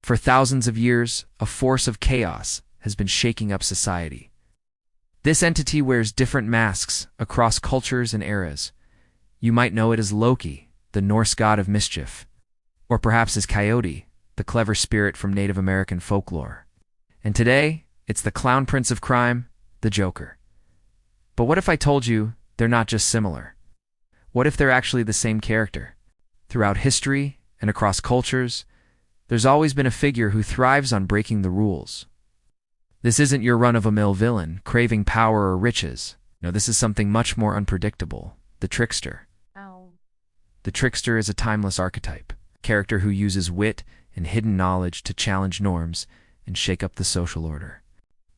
For thousands of years, a force of chaos has been shaking up society. This entity wears different masks across cultures and eras. You might know it as Loki, the Norse god of mischief, or perhaps as Coyote, the clever spirit from Native American folklore. And today, it's the clown prince of crime, the Joker. But what if I told you they're not just similar? What if they're actually the same character? Throughout history and across cultures, there's always been a figure who thrives on breaking the rules. This isn't your run-of-the-mill villain, craving power or riches. No, this is something much more unpredictable, the trickster. The trickster is a timeless archetype, a character who uses wit and hidden knowledge to challenge norms and shake up the social order.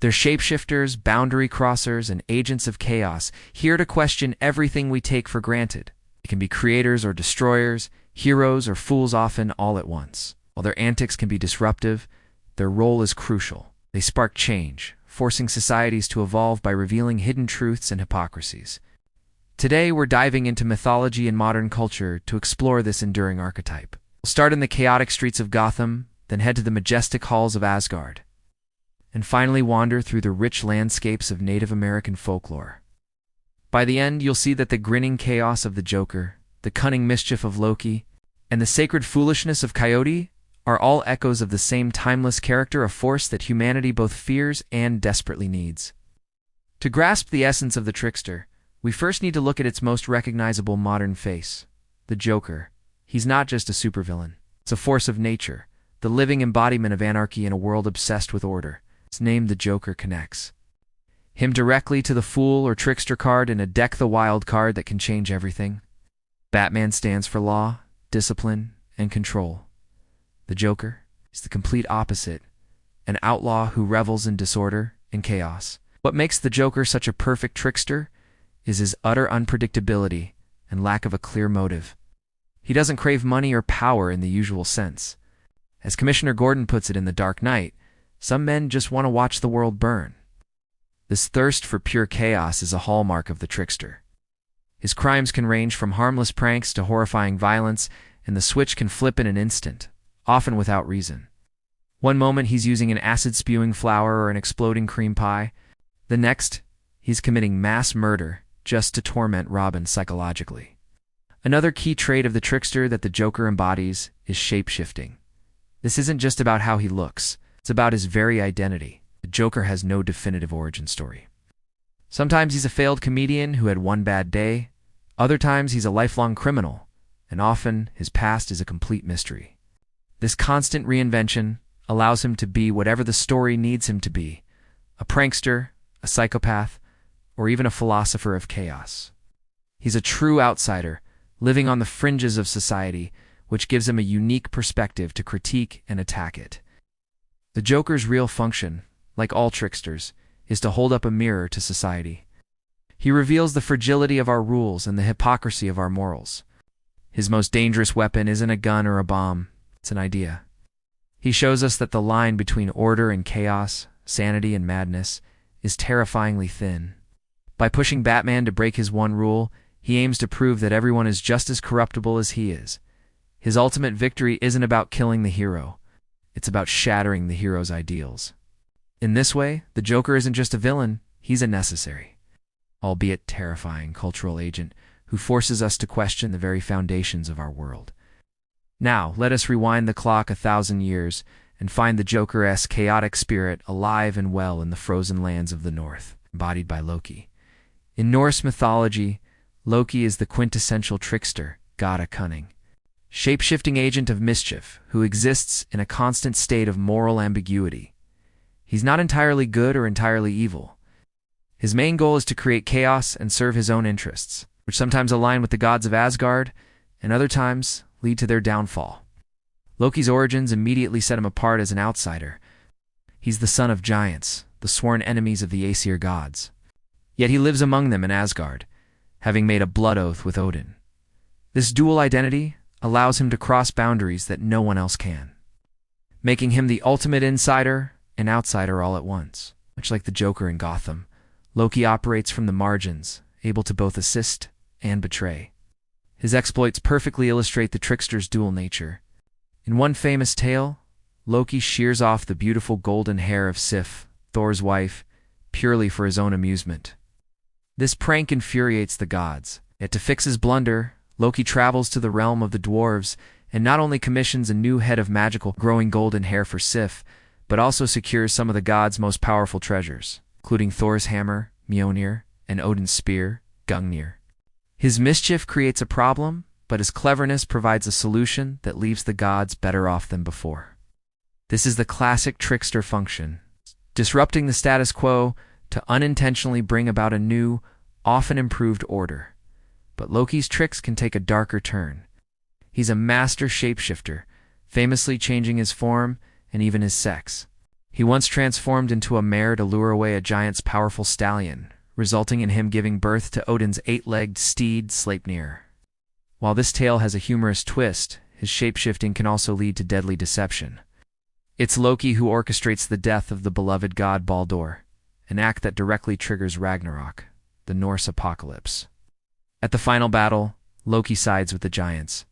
They're shapeshifters, boundary crossers, and agents of chaos, here to question everything we take for granted. They can be creators or destroyers, heroes or fools, often all at once. While their antics can be disruptive, their role is crucial. They spark change, forcing societies to evolve by revealing hidden truths and hypocrisies. Today, we're diving into mythology and modern culture to explore this enduring archetype. We'll start in the chaotic streets of Gotham, then head to the majestic halls of Asgard, and finally wander through the rich landscapes of Native American folklore. By the end, you'll see that the grinning chaos of the Joker, the cunning mischief of Loki, and the sacred foolishness of Coyote are all echoes of the same timeless character, a force that humanity both fears and desperately needs. To grasp the essence of the trickster, we first need to look at its most recognizable modern face, the Joker. He's not just a supervillain. It's a force of nature, the living embodiment of anarchy in a world obsessed with order. Its name, the Joker, connects him directly to the Fool or Trickster card in a Deck the Wild card that can change everything. Batman stands for law, discipline, and control. The Joker is the complete opposite, an outlaw who revels in disorder and chaos. What makes the Joker such a perfect trickster is his utter unpredictability and lack of a clear motive. He doesn't crave money or power in the usual sense. As Commissioner Gordon puts it in The Dark Knight, some men just want to watch the world burn. This thirst for pure chaos is a hallmark of the trickster. His crimes can range from harmless pranks to horrifying violence, and the switch can flip in an instant, often without reason. One moment he's using an acid-spewing flower or an exploding cream pie. The next, he's committing mass murder just to torment Robin psychologically. Another key trait of the trickster that the Joker embodies is shape-shifting. This isn't just about how he looks, it's about his very identity. The Joker has no definitive origin story. Sometimes he's a failed comedian who had one bad day. Other times he's a lifelong criminal, and often his past is a complete mystery. This constant reinvention allows him to be whatever the story needs him to be, a prankster, a psychopath, or even a philosopher of chaos. He's a true outsider, living on the fringes of society, which gives him a unique perspective to critique and attack it. The Joker's real function, like all tricksters, is to hold up a mirror to society. He reveals the fragility of our rules and the hypocrisy of our morals. His most dangerous weapon isn't a gun or a bomb, it's an idea. He shows us that the line between order and chaos, sanity and madness, is terrifyingly thin. By pushing Batman to break his one rule, he aims to prove that everyone is just as corruptible as he is. His ultimate victory isn't about killing the hero, it's about shattering the hero's ideals. In this way, the Joker isn't just a villain, he's a necessary, albeit terrifying, cultural agent who forces us to question the very foundations of our world. Now, let us rewind the clock 1,000 years and find the Joker-esque chaotic spirit alive and well in the frozen lands of the North, embodied by Loki. In Norse mythology, Loki is the quintessential trickster, god of cunning, shape-shifting agent of mischief who exists in a constant state of moral ambiguity. He's not entirely good or entirely evil. His main goal is to create chaos and serve his own interests, which sometimes align with the gods of Asgard, and other times lead to their downfall. Loki's origins immediately set him apart as an outsider. He's the son of giants, the sworn enemies of the Aesir gods. Yet he lives among them in Asgard, having made a blood oath with Odin. This dual identity allows him to cross boundaries that no one else can, making him the ultimate insider and outsider all at once. Much like the Joker in Gotham, Loki operates from the margins, able to both assist and betray. His exploits perfectly illustrate the trickster's dual nature. In one famous tale, Loki shears off the beautiful golden hair of Sif, Thor's wife, purely for his own amusement. This prank infuriates the gods. Yet to fix his blunder, Loki travels to the realm of the dwarves and not only commissions a new head of magical growing golden hair for Sif, but also secures some of the gods' most powerful treasures, including Thor's hammer, Mjolnir, and Odin's spear, Gungnir. His mischief creates a problem, but his cleverness provides a solution that leaves the gods better off than before. This is the classic trickster function, disrupting the status quo to unintentionally bring about a new, often improved order. But Loki's tricks can take a darker turn. He's a master shapeshifter, famously changing his form and even his sex. He once transformed into a mare to lure away a giant's powerful stallion, resulting in him giving birth to Odin's 8-legged steed Sleipnir. While this tale has a humorous twist, his shapeshifting can also lead to deadly deception. It's Loki who orchestrates the death of the beloved god Baldur, an act that directly triggers Ragnarok, the Norse apocalypse. At the final battle, Loki sides with the giants,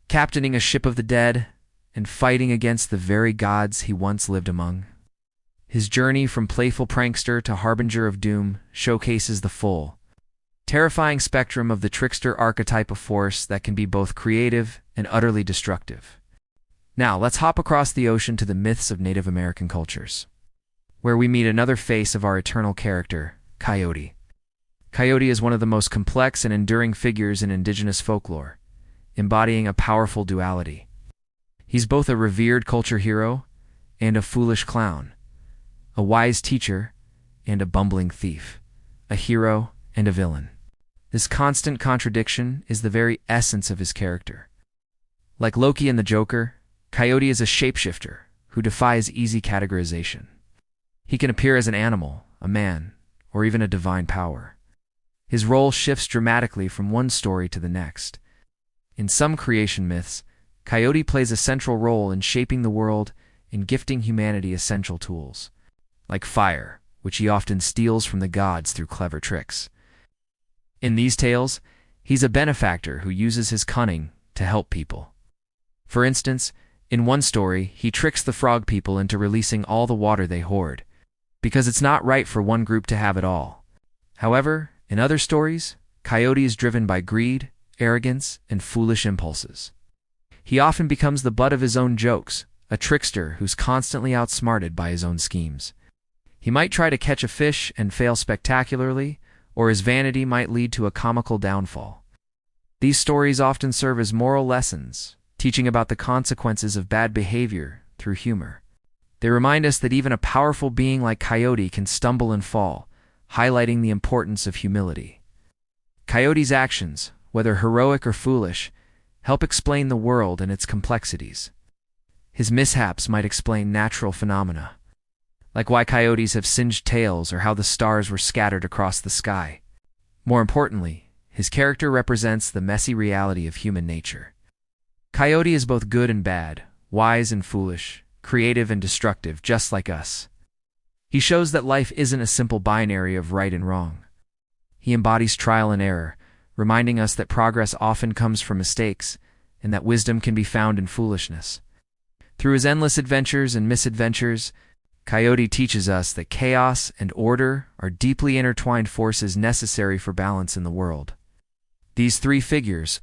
captaining a ship of the dead and fighting against the very gods he once lived among. His journey from playful prankster to harbinger of doom showcases the full, terrifying spectrum of the trickster archetype of force that can be both creative and utterly destructive. Now, let's hop across the ocean to the myths of Native American cultures, where we meet another face of our eternal character, Coyote. Coyote is one of the most complex and enduring figures in indigenous folklore, embodying a powerful duality. He's both a revered culture hero and a foolish clown, a wise teacher and a bumbling thief, a hero and a villain. This constant contradiction is the very essence of his character. Like Loki and the Joker, Coyote is a shapeshifter who defies easy categorization. He can appear as an animal, a man, or even a divine power. His role shifts dramatically from one story to the next. In some creation myths, Coyote plays a central role in shaping the world and gifting humanity essential tools, like fire, which he often steals from the gods through clever tricks. In these tales, he's a benefactor who uses his cunning to help people. For instance, in one story, he tricks the frog people into releasing all the water they hoard, because it's not right for one group to have it all. However, in other stories, Coyote is driven by greed, arrogance, and foolish impulses. He often becomes the butt of his own jokes, a trickster who's constantly outsmarted by his own schemes. He might try to catch a fish and fail spectacularly, or his vanity might lead to a comical downfall. These stories often serve as moral lessons, teaching about the consequences of bad behavior through humor. They remind us that even a powerful being like Coyote can stumble and fall, highlighting the importance of humility. Coyote's actions, whether heroic or foolish, help explain the world and its complexities. His mishaps might explain natural phenomena, like why coyotes have singed tails or how the stars were scattered across the sky. More importantly, his character represents the messy reality of human nature. Coyote is both good and bad, wise and foolish, creative and destructive, just like us. He shows that life isn't a simple binary of right and wrong. He embodies trial and error, reminding us that progress often comes from mistakes and that wisdom can be found in foolishness. Through his endless adventures and misadventures, Coyote teaches us that chaos and order are deeply intertwined forces necessary for balance in the world. These three figures,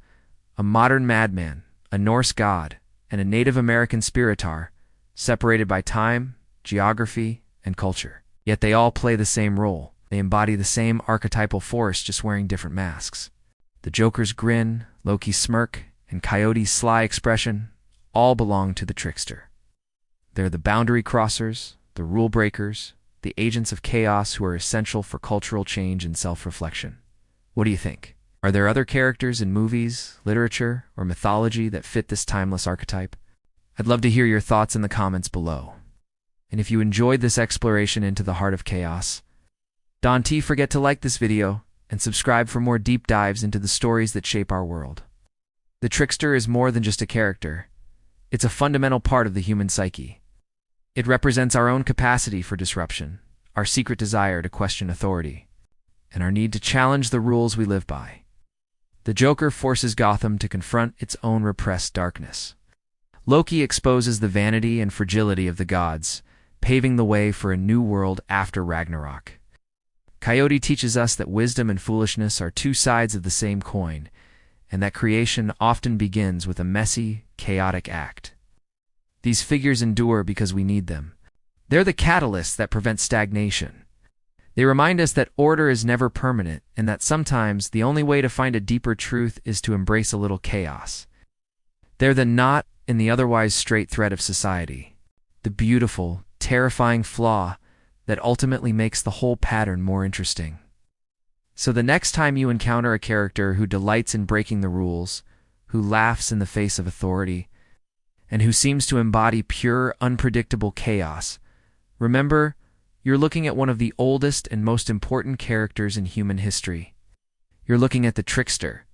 a modern madman, a Norse god, and a Native American spiritar, separated by time, geography, and culture. Yet they all play the same role. They embody the same archetypal force, just wearing different masks. The Joker's grin, Loki's smirk, and Coyote's sly expression all belong to the trickster. They're the boundary crossers, the rule breakers, the agents of chaos who are essential for cultural change and self-reflection. What do you think? Are there other characters in movies, literature, or mythology that fit this timeless archetype? I'd love to hear your thoughts in the comments below. And if you enjoyed this exploration into the heart of chaos, don't forget to like this video and subscribe for more deep dives into the stories that shape our world. The trickster is more than just a character. It's a fundamental part of the human psyche. It represents our own capacity for disruption, our secret desire to question authority, and our need to challenge the rules we live by. The Joker forces Gotham to confront its own repressed darkness. Loki exposes the vanity and fragility of the gods, paving the way for a new world after Ragnarok. Coyote teaches us that wisdom and foolishness are two sides of the same coin, and that creation often begins with a messy, chaotic act. These figures endure because we need them. They're the catalysts that prevent stagnation. They remind us that order is never permanent, and that sometimes the only way to find a deeper truth is to embrace a little chaos. They're the knot in the otherwise straight thread of society, the beautiful, terrifying flaw that ultimately makes the whole pattern more interesting. So the next time you encounter a character who delights in breaking the rules, who laughs in the face of authority, and who seems to embody pure, unpredictable chaos, remember, you're looking at one of the oldest and most important characters in human history. You're looking at the trickster,